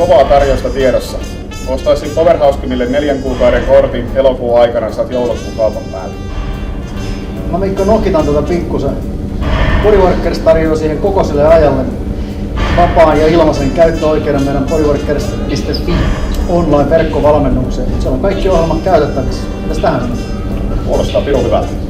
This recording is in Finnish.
kovaa tarjousta tiedossa. Ostaisin Powerhouse-kimille 4 kuukauden kortin elokuun aikana, saat joulukuun kaupan päälle. Mä Mikko nokitan pikkusen. Bodyworkers tarjoaa siihen kokoiselle ajalle vapaan ja ilmaisen käyttöoikeuden meidän bodyworkers.fi online verkkovalmennukseen. Siellä on kaikki ohjelmat käytettävissä. Mitäs tähän sanoo? Kuulostaa pirun hyvältä.